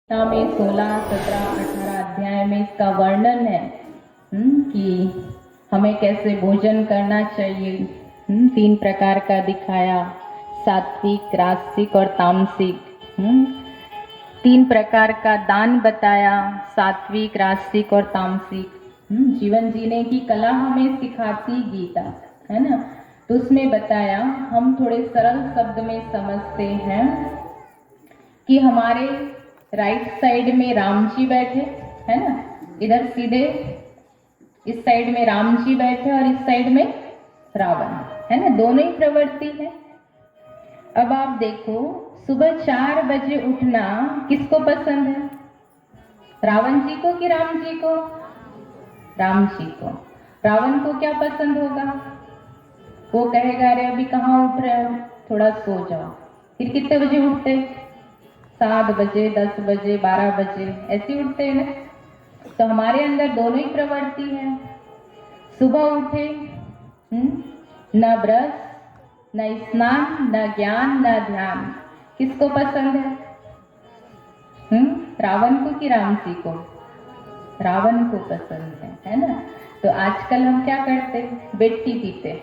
में 16, 17, 18 अध्याय में इसका वर्णन है कि हमें कैसे भोजन करना चाहिए। 3 प्रकार का दिखाया, सात्विक, राजसिक और तामसिक। 3 प्रकार का दान बताया, सात्विक, राजसिक और तामसिक। जीवन जीने की कला हमें सिखाती गीता, है ना। तो उसमें बताया, हम थोड़े सरल शब्द में समझते हैं कि हमारे राइट साइड में राम जी बैठे, है ना। इधर सीधे इस साइड में राम जी बैठे और इस साइड में रावण, है ना। दोनों ही प्रवृत्ति है। अब आप देखो, सुबह 4 बजे उठना किसको पसंद है? रावण जी को कि राम जी को? राम जी को। रावण को क्या पसंद होगा? वो कहेगा अरे अभी कहाँ उठ रहे हो, थोड़ा सो जाओ। फिर कितने बजे उठते? 7 बजे, 10 बजे, 12 बजे ऐसे उठते हैं ना। तो हमारे अंदर दोनों ही प्रवृत्ति है। सुबह उठे, न ब्रश, न स्नान, न ज्ञान, न ध्यान, किसको पसंद है? रावण को कि राम जी को? रावण को पसंद है ना। तो आजकल हम क्या करते? बेड टी पीते,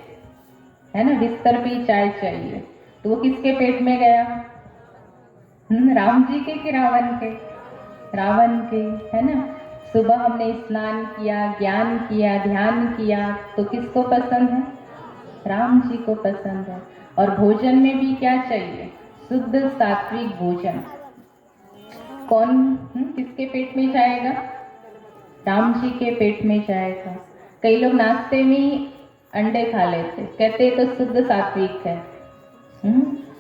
है ना। बिस्तर पे चाय चाहिए, तो वो किसके पेट में गया? राम जी के कि रावण के? रावण के, है ना। सुबह हमने स्नान किया, ज्ञान किया, ध्यान किया, तो किसको पसंद है? राम जी को पसंद है। और भोजन में भी क्या चाहिए? शुद्ध सात्विक भोजन। कौन किसके पेट में जाएगा? राम जी के पेट में जाएगा। कई लोग नाश्ते में ही अंडे खा लेते, कहते तो शुद्ध सात्विक है।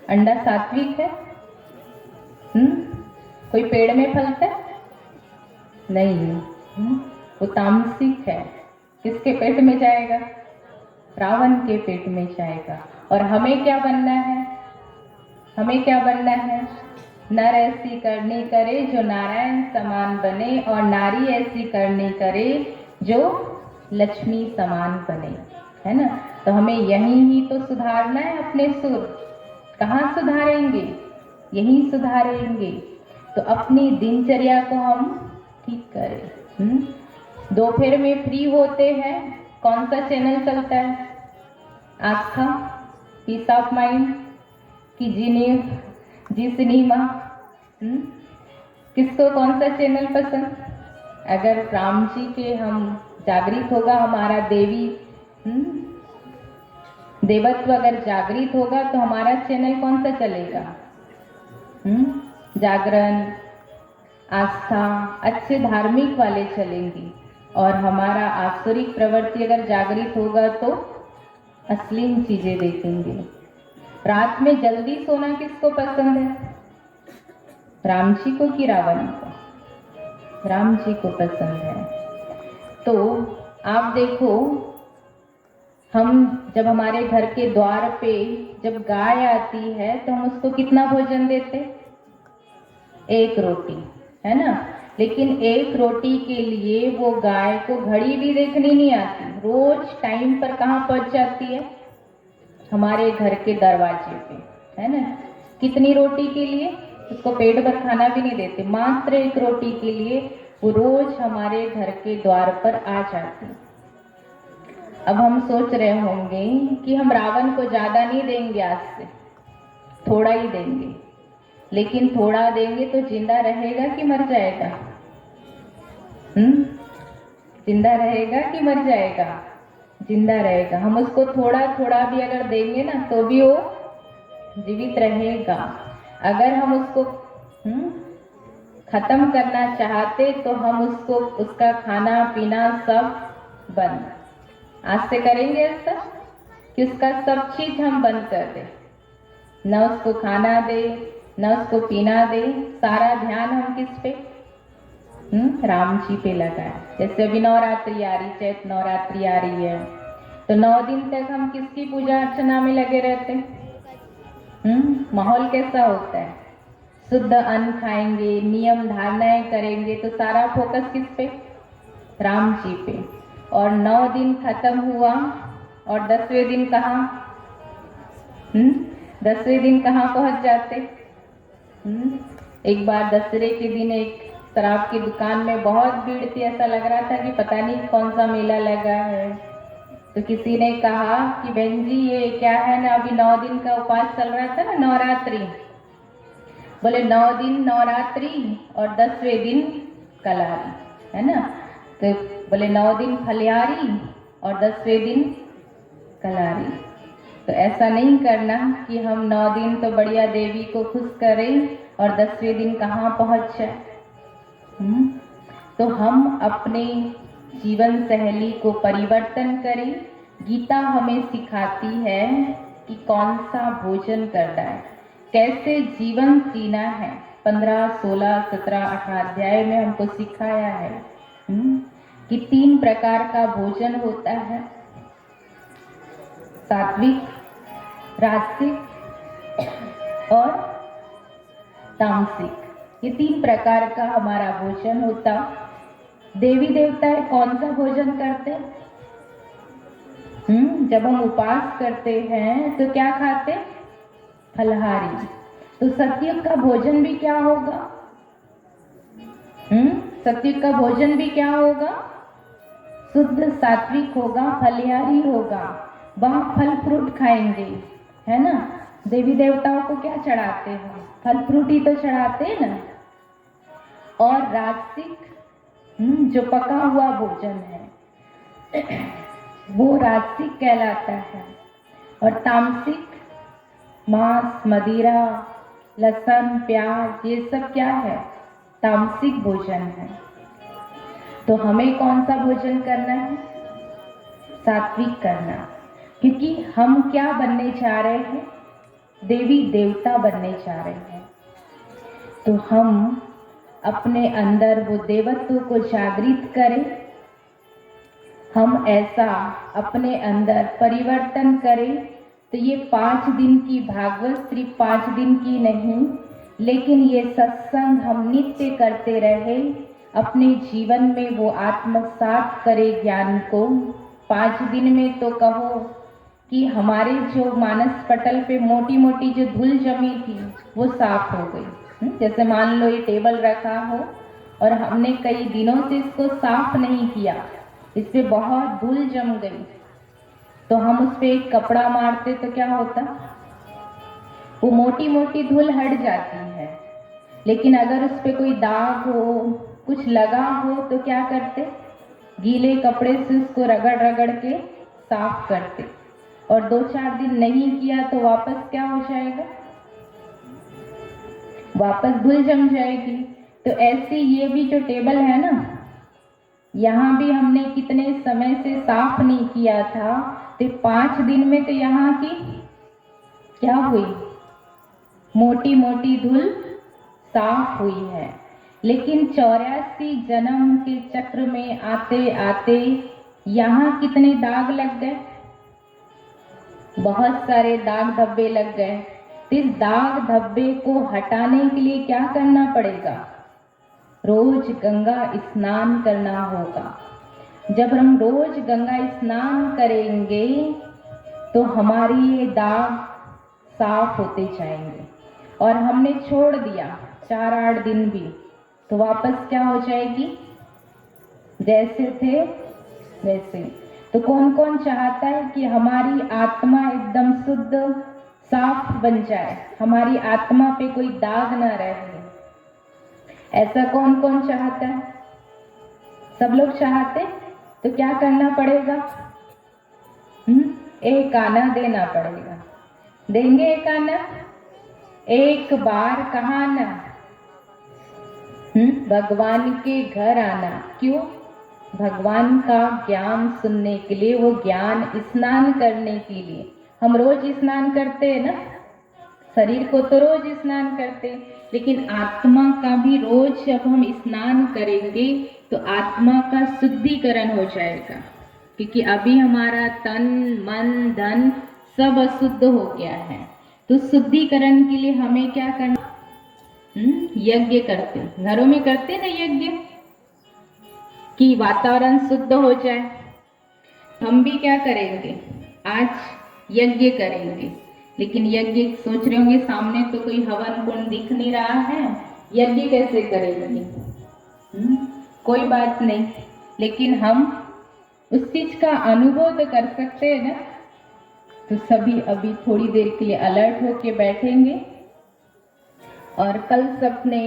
अंडा सात्विक है? कोई पेड़ में फलता है? नहीं, वो तामसिक है। किसके पेट में जाएगा? रावण के पेट में जाएगा। और हमें क्या बनना है? हमें क्या बनना है? नर ऐसी करनी करे जो नारायण समान बने, और नारी ऐसी करनी करे जो लक्ष्मी समान बने, है ना। तो हमें यहीं ही तो सुधारना है अपने सुर। कहाँ सुधारेंगे? यहीं सुधारेंगे। तो अपनी दिनचर्या को हम ठीक करें। दोपहर में फ्री होते हैं, कौन सा चैनल चलता है? आस्था, पीस ऑफ माइंड की जी सिनेमा। किसको कौन सा चैनल पसंद? अगर राम जी के हम जागृत होगा हमारा देवी देवत्व अगर जागृत होगा तो हमारा चैनल कौन सा चलेगा? जागरण, आस्था, अच्छे धार्मिक वाले चलेंगी। और हमारा आसुरिक प्रवृत्ति अगर जागृत होगा तो अश्लील चीजें देखेंगे। रात में जल्दी सोना किसको पसंद है? राम जी को कि रावण को? राम जी को पसंद है। तो आप देखो, हम जब हमारे घर के द्वार पे जब गाय आती है तो हम उसको कितना भोजन देते? 1 रोटी, है ना। लेकिन 1 रोटी के लिए वो गाय को घड़ी भी देखनी नहीं आती, रोज टाइम पर कहाँ पहुंच जाती है? हमारे घर के दरवाजे पे, है ना। कितनी रोटी के लिए? उसको पेट भर खाना भी नहीं देते, मात्र 1 रोटी के लिए वो रोज हमारे घर के द्वार पर आ जाती। अब हम सोच रहे होंगे कि हम रावण को ज्यादा नहीं देंगे, आज से थोड़ा ही देंगे। लेकिन थोड़ा देंगे तो जिंदा रहेगा कि मर जाएगा? जिंदा रहेगा कि मर जाएगा? जिंदा रहेगा। हम उसको थोड़ा थोड़ा भी अगर देंगे ना तो भी वो जीवित रहेगा। अगर हम उसको खत्म करना चाहते तो हम उसको उसका खाना पीना सब बंद आज से करेंगे, ऐसा कि उसका सब चीज हम बंद कर दें, न उसको खाना दे, न उसको पीना दे। सारा ध्यान हम किस पे? राम जी पे लगाए। जैसे अभी नवरात्रि आ रही, चैत नवरात्रि आ रही है, तो 9 दिन तक हम किसकी पूजा अर्चना में लगे रहते? माहौल कैसा होता है? शुद्ध अन्न खाएंगे, नियम धारणाएं करेंगे, तो सारा फोकस किस पे? राम जी पे। और 9 दिन खत्म हुआ और 10वें दिन कहाँ? 10वें दिन कहाँ पहुंच जाते? एक बार दशहरे के दिन एक शराब की दुकान में बहुत भीड़ थी, ऐसा लग रहा था कि पता नहीं कौन सा मेला लगा है। तो किसी ने कहा कि बहन जी ये क्या है ना, अभी 9 दिन का उपवास चल रहा था ना, नवरात्रि। बोले 9 दिन नवरात्रि और 10वें दिन कलहारी, है ना। तो बोले 9 दिन फलिहारी और 10वें दिन कलहारी। तो ऐसा नहीं करना कि हम 9 दिन तो बढ़िया देवी को खुश करें और 10वें दिन कहाँ पहुँच जाए। तो हम अपने जीवन शैली को परिवर्तन करें। गीता हमें सिखाती है कि कौन सा भोजन करना है, कैसे जीवन जीना है। 15, 16, 17, 18 अध्याय में हमको सिखाया है कि 3 प्रकार का भोजन होता है, सात्विक, राजसिक और तामसिक। ये 3 प्रकार का हमारा भोजन होता। देवी देवता कौन सा भोजन करते? जब हम उपवास करते हैं तो क्या खाते? फलहारी। तो सत्युग का भोजन भी क्या होगा? सत्युग का भोजन भी क्या होगा? शुद्ध सात्विक होगा, फलिहारी होगा। वहां फल फ्रूट खाएंगे, है ना। देवी देवताओं को क्या चढ़ाते हैं? फल फ्रूट ही तो चढ़ाते हैं ना। और राजसिक जो पका हुआ भोजन है वो राजसिक कहलाता है। और तामसिक मांस, मदिरा, लहसुन, प्याज, ये सब क्या है? तामसिक भोजन है। तो हमें कौन सा भोजन करना है? सात्विक करना। क्योंकि हम क्या बनने जा रहे हैं? देवी देवता बनने जा रहे हैं। तो हम अपने अंदर वो देवत्व को जागृत करें। हम ऐसा अपने अंदर परिवर्तन करें। तो ये 5 दिन की भागवत सिर्फ 5 दिन की नहीं, लेकिन ये सत्संग हम नित्य करते रहे, अपने जीवन में वो आत्मसात करे ज्ञान को। 5 दिन में तो कहो कि हमारे जो मानस पटल पे मोटी मोटी जो धूल जमी थी वो साफ हो गई। जैसे मान लो ये टेबल रखा हो और हमने कई दिनों से इसको साफ नहीं किया, इस पे बहुत धूल जम गई, तो हम उस पे एक कपड़ा मारते तो क्या होता? वो मोटी मोटी धूल हट जाती है। लेकिन अगर उस पे कोई दाग हो, कुछ लगा हो, तो क्या करते? गीले कपड़े से उसको रगड़ रगड़ के साफ करते। और 2-4 दिन नहीं किया तो वापस क्या हो जाएगा? वापस धूल जम जाएगी। तो ऐसे ये भी जो टेबल है ना, यहाँ भी हमने कितने समय से साफ नहीं किया था, तो 5 दिन में तो यहाँ की क्या हुई? मोटी मोटी धूल साफ हुई है। लेकिन 84 जन्म के चक्र में आते आते यहाँ कितने दाग लग गए? बहुत सारे दाग धब्बे लग गए। इस दाग धब्बे को हटाने के लिए क्या करना पड़ेगा? रोज गंगा स्नान करना होगा। जब हम रोज गंगा स्नान करेंगे तो हमारी ये दाग साफ होते जाएंगे। और हमने छोड़ दिया 4-8 दिन भी, तो वापस क्या हो जाएगी? जैसे थे वैसे। तो कौन कौन चाहता है कि हमारी आत्मा एकदम शुद्ध साफ बन जाए, हमारी आत्मा पे कोई दाग ना रहे? ऐसा कौन कौन चाहता है? सब लोग चाहते। तो क्या करना पड़ेगा? एक आना देना पड़ेगा। देंगे एक आना? एक बार कहाँ आना? भगवान के घर आना। क्यों? भगवान का ज्ञान सुनने के लिए, वो ज्ञान स्नान करने के लिए। हम रोज स्नान करते हैं ना, शरीर को तो रोज स्नान करते, लेकिन आत्मा का भी रोज जब हम स्नान करेंगे तो आत्मा का शुद्धिकरण हो जाएगा। क्योंकि अभी हमारा तन, मन, धन सब अशुद्ध हो गया है। तो शुद्धिकरण के लिए हमें क्या करना? यज्ञ करते, घरों में करते ना यज्ञ, कि वातावरण शुद्ध हो जाए। हम भी क्या करेंगे? आज यज्ञ करेंगे। लेकिन यज्ञ सोच रहे होंगे सामने तो कोई हवन कुंड दिख नहीं रहा है, यज्ञ कैसे करेंगे? कोई बात नहीं, लेकिन हम उस चीज का अनुभव तो कर सकते हैं ना। तो सभी अभी थोड़ी देर के लिए अलर्ट होके बैठेंगे और कल सबने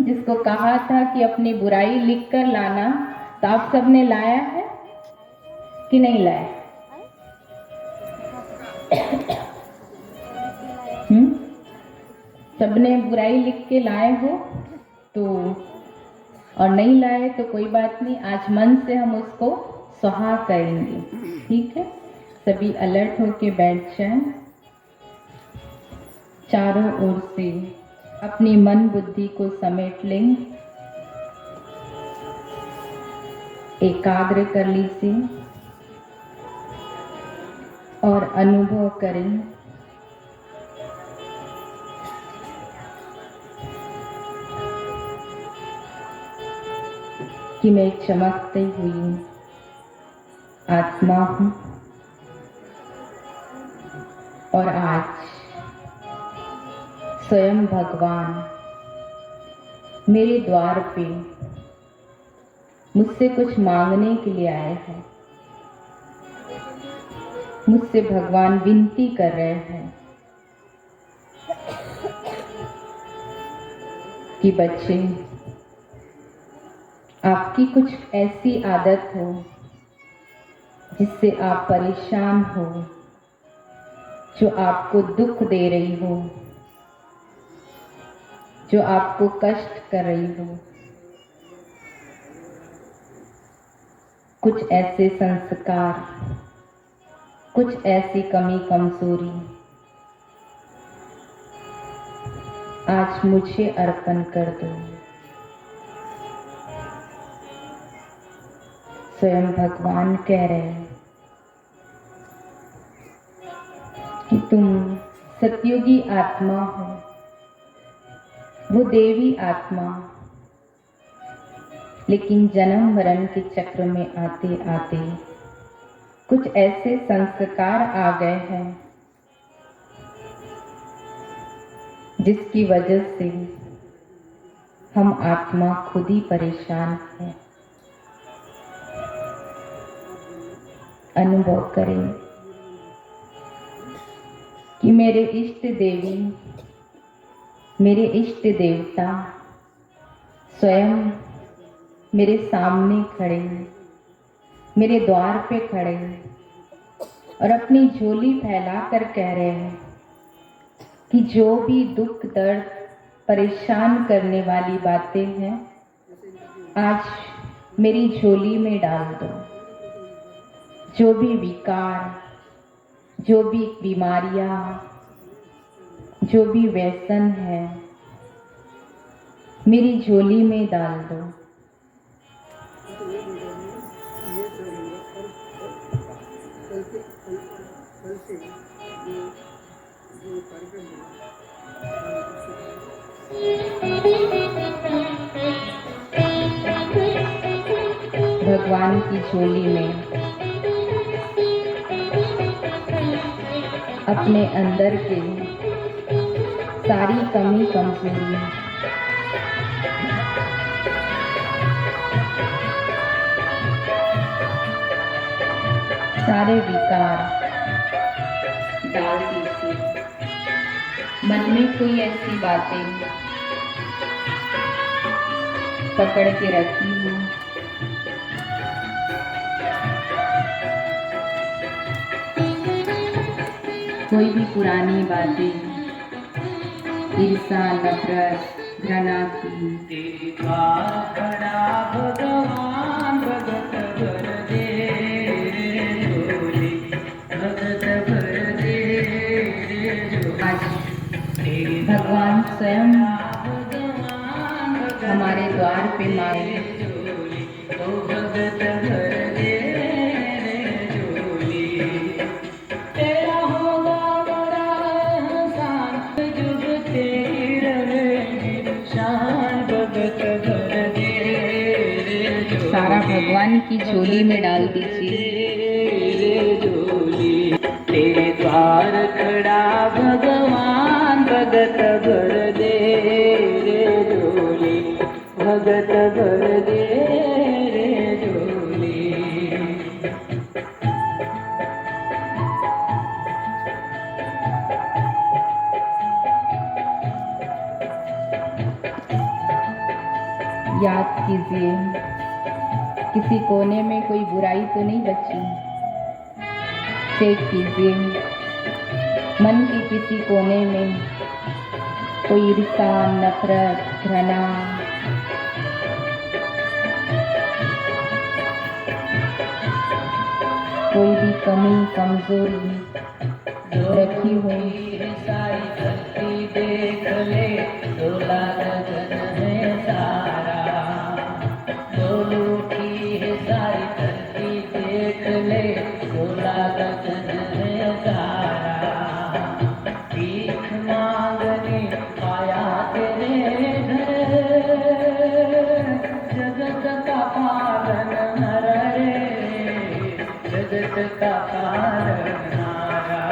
जिसको कहा था कि अपनी बुराई लिख कर लाना, तो आप सबने लाया है कि नहीं लाया? सबने बुराई लिख के लाए हो तो, और नहीं लाए तो कोई बात नहीं, आज मन से हम उसको सुहा करेंगे। ठीक है, सभी अलर्ट होके बैठ जाएं। चारों ओर से अपनी मन बुद्धि को समेट लें, एकाग्र कर लीजिए और अनुभव करें कि मैं चमकती हुई आत्मा हूं और आज स्वयं भगवान मेरे द्वार पे मुझसे कुछ मांगने के लिए आए हैं। मुझसे भगवान विनती कर रहे हैं कि बच्चे, आपकी कुछ ऐसी आदत हो जिससे आप परेशान हो, जो आपको दुख दे रही हो, जो आपको कष्ट कर रही हो, कुछ ऐसे संस्कार, कुछ ऐसी कमी कमजोरी आज मुझे अर्पण कर दो। स्वयं भगवान कह रहे हैं कि तुम सतयुगी आत्मा हो, वो देवी आत्मा, लेकिन जन्म मरण के चक्र में आते आते कुछ ऐसे संस्कार आ गए हैं जिसकी वजह से हम आत्मा खुद ही परेशान हैं। अनुभव करें कि मेरे इष्ट देवी, मेरे इष्ट देवता स्वयं मेरे सामने खड़े, मेरे द्वार पे खड़े और अपनी झोली फैलाकर कह रहे हैं कि जो भी दुख दर्द परेशान करने वाली बातें हैं, आज मेरी झोली में डाल दो। जो भी विकार, जो भी बीमारियां, जो भी व्यसन है, मेरी झोली में डाल दो। भगवान की झोली में अपने अंदर के सारी कमी कमजोरी, सारे विकार डाल दीजिए। मन में कोई ऐसी बातें पकड़ के रखी हो, कोई भी पुरानी बातें, ईर्ष्या, नफरत, घृणा की, भगवान भगत भर दे झोली, भगत भर दे। आज भगवान स्वयं हमारे द्वार पे मारे, भगत भर दे झोली, तेरा होगा बड़ा एहसान, जुग तेरी रहे शान, भगत भर दे। सारा भगवान की झोली में डाल दीजिए। झोली तेरे द्वार खड़ा भगवान, भगत भर दे रे झोली। याद कीजिए, किसी कोने में कोई बुराई तो नहीं बची। चेक कीजिए, मन के किसी कोने में कोई ईर्ष्या, नफरत, घृणा, कोई भी कमी, कमजोरी रखी हुई। सारी धरती देख ले, डोला गगन है सारा। डोलू की है सारी धरती देख ले, डोला गगन है सारा। भीख मांगने आया तेरे घर, जगत का पालन हर रे, जगत का पालनहारा।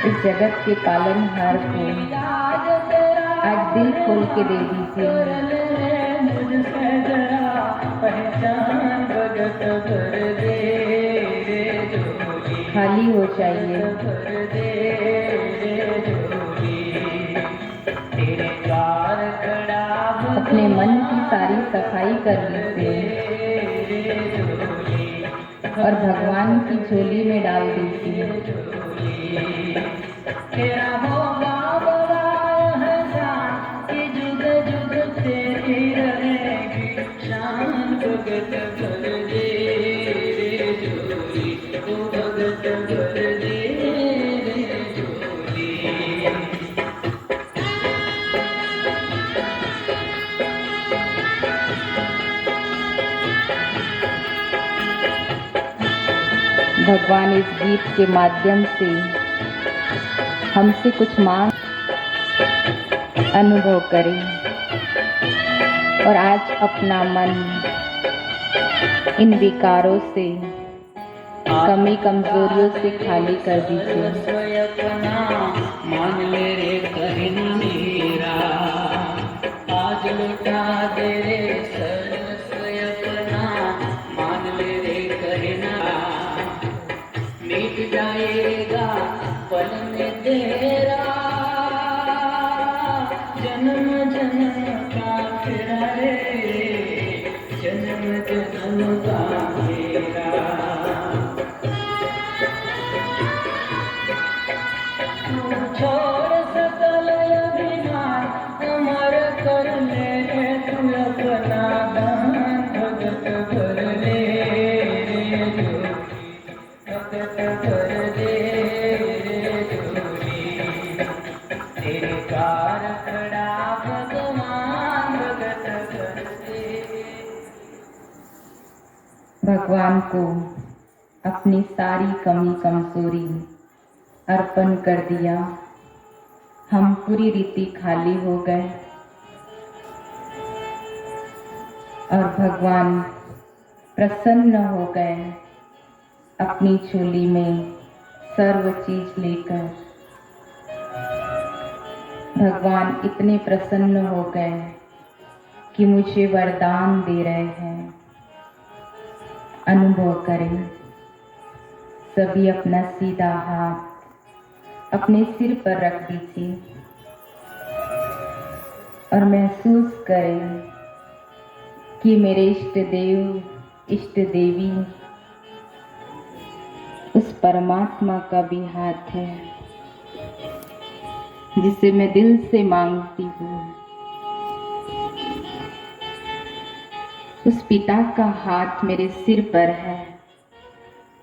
इस जगत के पालनहार को आज दिल खोल के दे दीजिए। मुझसे जरा पहचान भगत भर दे रे जोगी, खाली हो जाइए। भर दे रे जोगी। तेरे द्वार खड़ा अपने मन की सारी सफाई कर लीजिए और भगवान की झोली में डाल दीजिए। तेरा होगा बड़ा एहसान कि जुग जुग तेरी रहेगी शान। भगत भर दे रे जोगी, तू भगत भर दे रे जोगी। भगवान इस गीत के माध्यम से हमसे कुछ मांग अनुभव करें और आज अपना मन इन विकारों से, कमी कमजोरियों से खाली कर दीजिए। अपना मान ले रे कहना मेरा, आज लुटा दे रे सर्वस्व अपना मान ले रे कहना। मिट जाएगा पल में तेरा जन्म जन्म का तेरा रे, जन्म जन्म का तेरा। छोड़ सकल अभिमान अमर कर ले रे तू अपना दान। भगत भर ले रे जोगी, भगत भर दे रे जोगी। तेरे द्वार खड़ा भगवान, भगत भर दे। भगवान को अपनी सारी कमी कमजोरी अर्पण कर दिया। हम पूरी रीति खाली हो गए और भगवान प्रसन्न हो गए अपनी झोली में सर्व चीज लेकर। भगवान इतने प्रसन्न हो गए कि मुझे वरदान दे रहे हैं। अनुभव करें सभी, अपना सीधा हाथ अपने सिर पर रख दीजिए और महसूस करें कि मेरे इष्ट देव, इष्ट देवी उस परमात्मा का भी हाथ है जिसे मैं दिल से मांगती हूँ। उस पिता का हाथ मेरे सिर पर है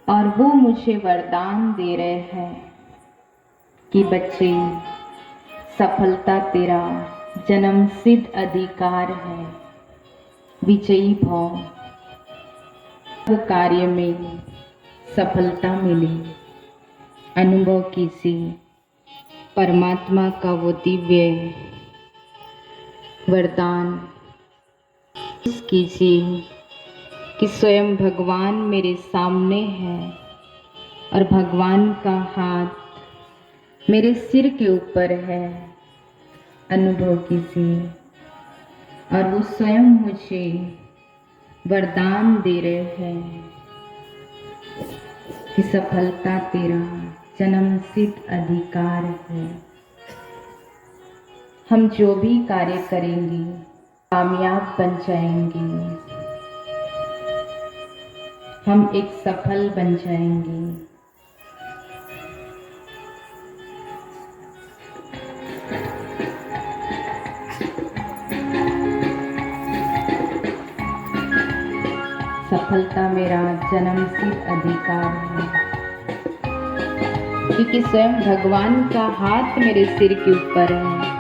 और वो मुझे वरदान दे रहे हैं कि बच्चे, सफलता तेरा जन्म सिद्ध अधिकार है। विजयी भव, हर कार्य में सफलता मिले। अनुभव कीजिए परमात्मा का वो दिव्य वरदान। कीजिए कि स्वयं भगवान मेरे सामने है और भगवान का हाथ मेरे सिर के ऊपर है। अनुभव कीजिए और वो स्वयं मुझे वरदान दे रहे हैं कि सफलता तेरा जन्म सिद्ध अधिकार है। हम जो भी कार्य करेंगे कामयाब बन जाएंगे, हम एक सफल बन जाएंगे। सफलता मेरा जन्मसिद्ध अधिकार है, क्योंकि स्वयं भगवान का हाथ मेरे सिर के ऊपर है।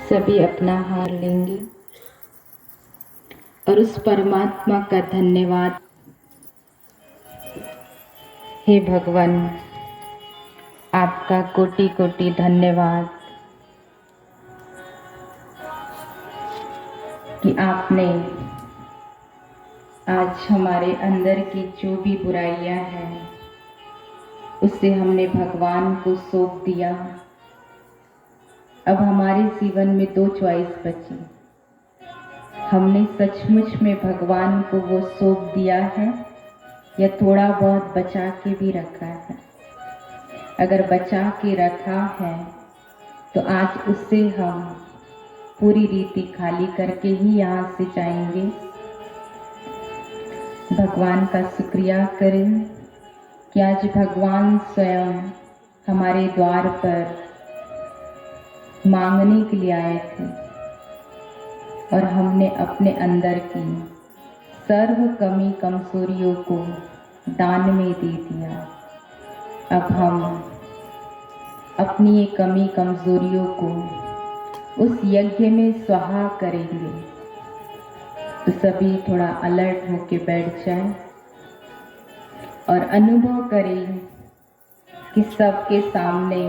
सभी अपना हार लेंगे और उस परमात्मा का धन्यवाद, हे भगवान आपका कोटि कोटि धन्यवाद कि आपने आज हमारे अंदर की जो भी बुराइयां हैं उसे हमने भगवान को सौंप दिया। अब हमारे जीवन में दो चॉइस बची, हमने सचमुच में भगवान को वो सौंप दिया है या थोड़ा बहुत बचा के भी रखा है। अगर बचा के रखा है तो आज उससे हम पूरी रीति खाली करके ही यहाँ से जाएंगे। भगवान का शुक्रिया करें कि आज भगवान स्वयं हमारे द्वार पर मांगने के लिए आए थे और हमने अपने अंदर की सर्व कमी कमजोरियों को दान में दे दिया। अब हम अपनी ये कमी कमजोरियों को उस यज्ञ में स्वाहा करेंगे। तो सभी थोड़ा अलर्ट होके बैठ जाएं और अनुभव करें कि सबके सामने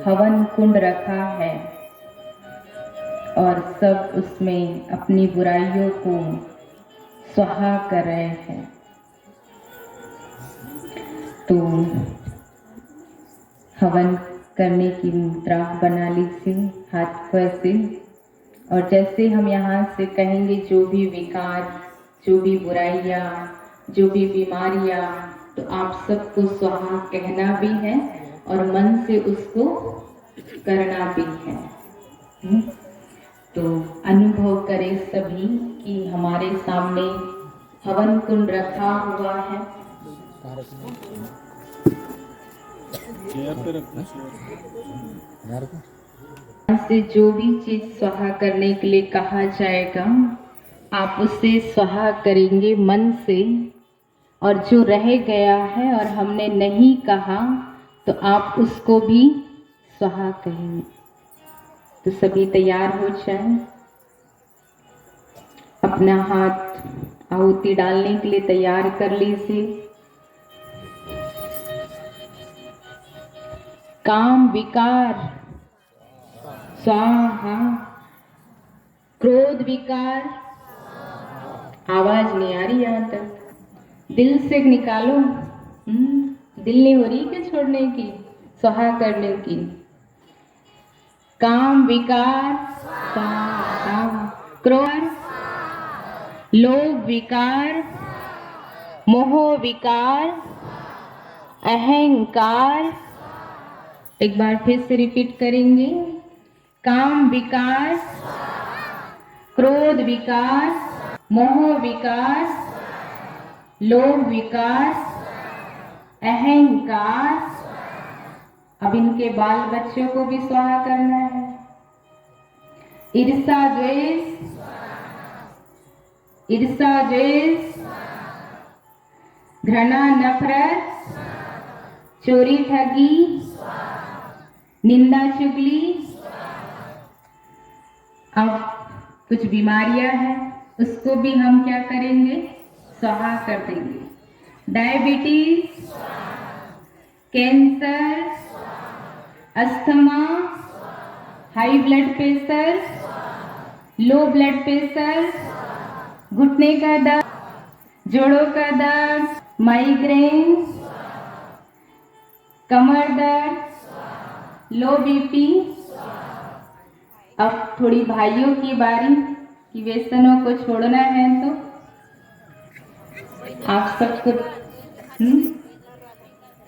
हवन कुंड रखा है और सब उसमें अपनी बुराइयों को स्वाहा कर रहे हैं। तो हवन करने की मुद्रा बना लीजिए, हाथ को ऐसे, और जैसे हम यहाँ से कहेंगे जो भी विकार, जो भी बुराइयाँ, जो भी बीमारियाँ, तो आप सबको स्वाहा कहना भी है और मन से उसको करना भी है। तो अनुभव करें सभी कि हमारे सामने हवन कुंड रखा हुआ है। से जो भी चीज स्वाहा करने के लिए कहा जाएगा आप उसे स्वाहा करेंगे मन से, और जो रह गया है और हमने नहीं कहा तो आप उसको भी स्वाहा कहेंगे। तो सभी तैयार हो जाएं, अपना हाथ आहुति डालने के लिए तैयार कर लीजिए। काम विकार स्वाहा, क्रोध विकार, आवाज नहीं आ रही यहाँ तक, दिल से निकालो। दिल नहीं हो रही कि छोड़ने की, स्वाहा करने की। काम विकार स्वाहा, क्रोध लोभ विकार, मोह विकार, अहंकार। एक बार फिर से रिपीट करेंगे। काम विकार, क्रोध विकार, मोह विकार, लोभ विकार, अहंकार। अब इनके बाल बच्चों को भी स्वाहा करना है। ईर्षा द्वेष, ईर्षा द्वेष, घृणा नफरत, चोरी ठगी, निंदा चुगली। अब कुछ बीमारियां हैं, उसको भी हम क्या करेंगे, स्वाहा कर देंगे। Diabetes, cancer, asthma, high blood pressure, low blood pressure, घुटने का दर्द, जोड़ों का दर्द, माइग्रेन, कमर दर्द, लो बीपी। अब थोड़ी भाइयों की बारी कि व्यसनों को छोड़ना है, तो आप सबको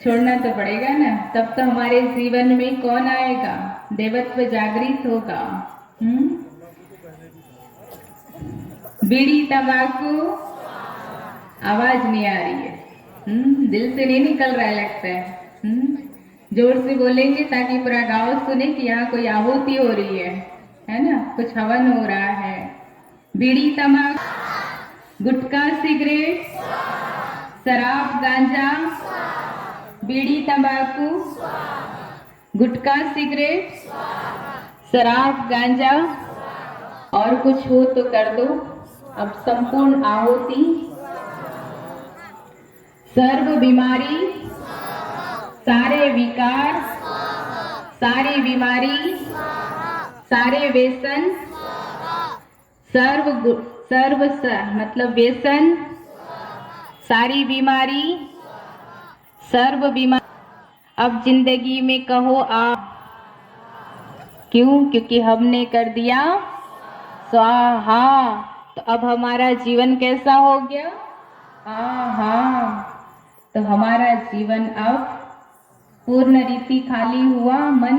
छोड़ना तो पड़ेगा ना, तब तो हमारे जीवन में कौन आएगा, देवत्व जागृत होगा। बीड़ी तंबाकू, आवाज नहीं आ रही है, दिल से नहीं निकल रहा है लगता है। जोर से बोलेंगे ताकि पूरा गांव सुने कि यहाँ कोई आहुति हो रही है ना, कुछ हवन हो रहा है। बीड़ी तंबाकू, गुटखा सिगरेट, शराब गांजा, बीड़ी तंबाकू, गुटखा सिगरेट, शराब गांजा, और कुछ हो तो कर दो। अब संपूर्ण आहुति। सर्व बीमारी, सारे विकार, सारी बीमारी, सारे व्यसन, मतलब व्यसन, सारी बीमारी, सर्व बीमारी। अब जिंदगी में कहो आप, क्यों? क्योंकि हमने कर दिया स्वाहा। तो अब हमारा जीवन कैसा हो गया? आहा। तो हमारा जीवन अब पूर्ण रीति खाली हुआ। मन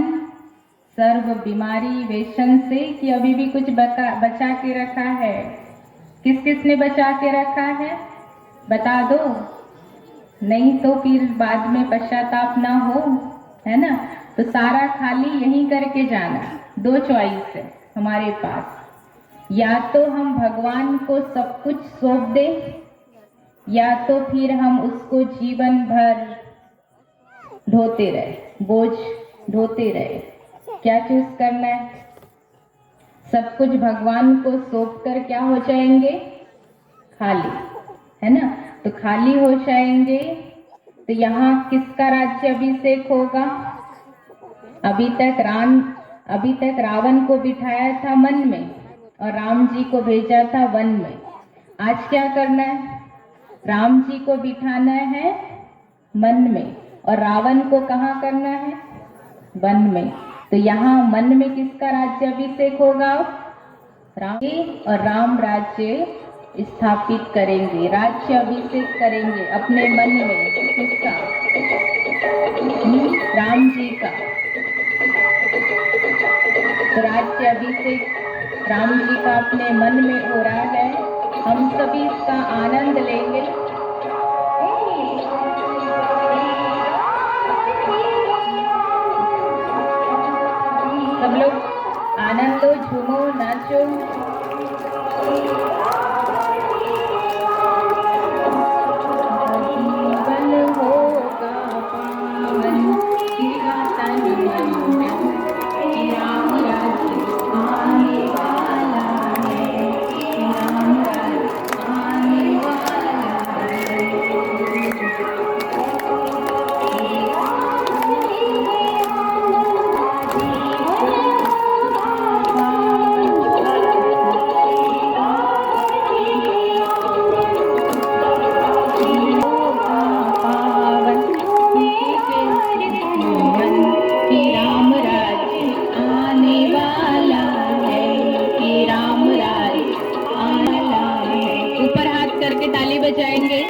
सर्व बीमारी व्यसन से, कि अभी भी कुछ बचा के रखा है? किस किस ने बचा के रखा है, बता दो, नहीं तो फिर बाद में पश्चाताप ना हो, है ना। तो सारा खाली यहीं करके जाना। दो चॉइस है हमारे पास, या तो हम भगवान को सब कुछ सौंप दें, या तो फिर हम उसको जीवन भर ढोते रहे, बोझ ढोते रहे। क्या चूज करना है? सब कुछ भगवान को सौंप कर क्या हो जाएंगे? खाली, है ना। तो खाली हो जाएंगे तो यहाँ किसका राज्य अभिषेक होगा? अभी तक रावण को बिठाया था मन में और राम जी को भेजा था वन में। आज क्या करना है? राम जी को बिठाना है मन में और रावण को कहाँ करना है? वन में। तो यहाँ मन में किसका राज्य अभिषेक होगा? राम जी, और राम राज्य स्थापित करेंगे, राज्य अभिषेक करेंगे अपने मन में। किसका? राम जी का। तो राज्य अभिषेक राम जी का अपने मन में हो रहा है। हम सभी इसका आनंद लेंगे। सब लोग आनंद लो, झूमो, नाचो। जीवन होगा पावन, तेरा तन मन राम राज्य आने वाला है। राम करके ताली बजाएंगे।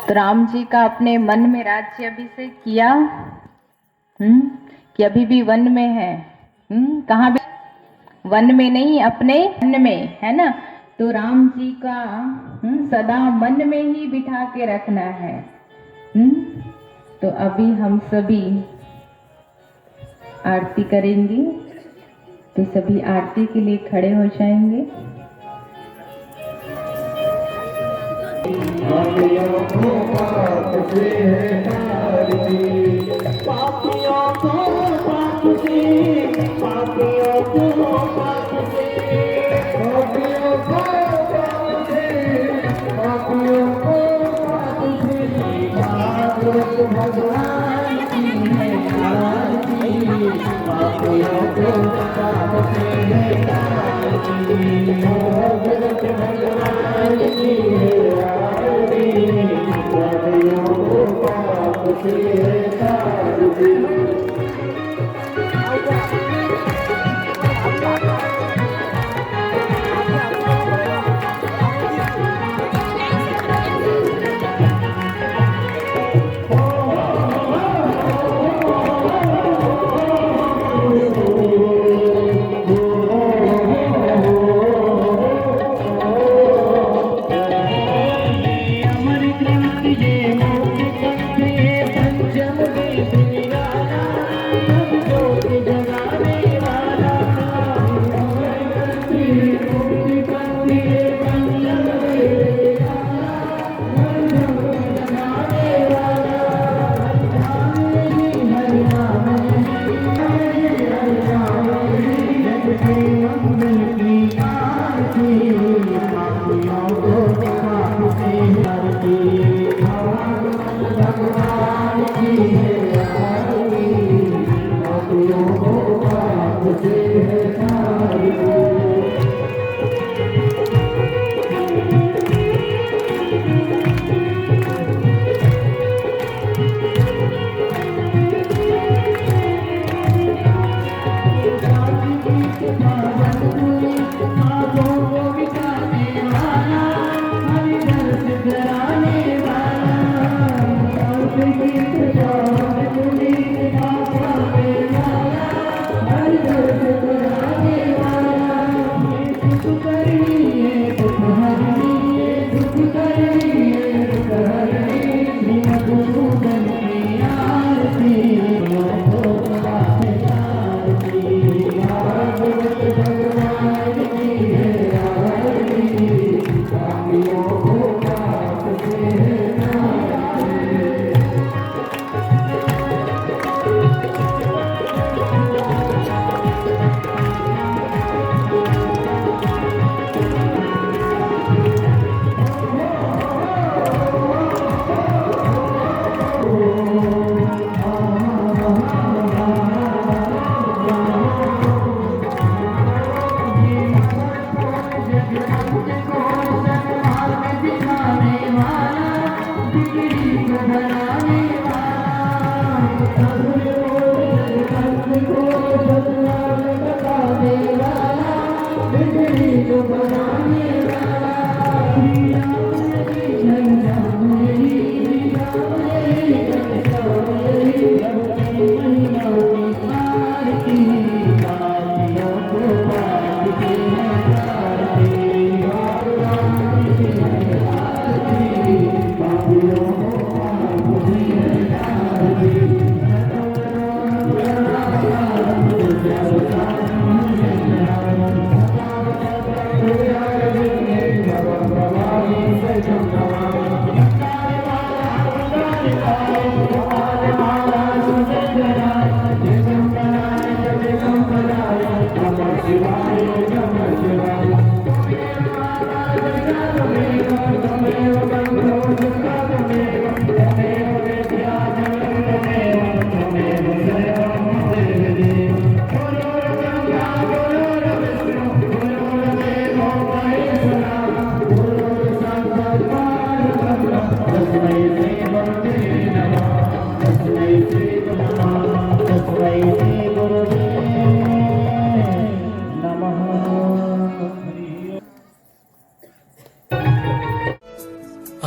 तो राम जी का अपने मन में राज्य अभिषेक किया, कि अभी भी वन में है, कहाँ भी वन में नहीं, अपने मन में है ना। तो राम जी का सदा मन में ही बिठा के रखना है। तो अभी हम सभी आरती करेंगे, तो सभी आरती के लिए खड़े हो जाएंगे। पापियों को पाप से तारती, पापियों को पाप से, पापियों को पाप से, पापियों को पाप से, पापियों को पाप से, भागवत भगवान की है आरती, पापियों को पाप से तारती, भागवत भगवान की है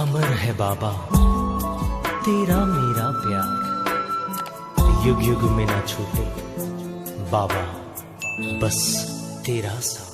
अमर है बाबा तेरा मेरा प्यार, युग युग में ना छूटे बाबा बस तेरा साथ।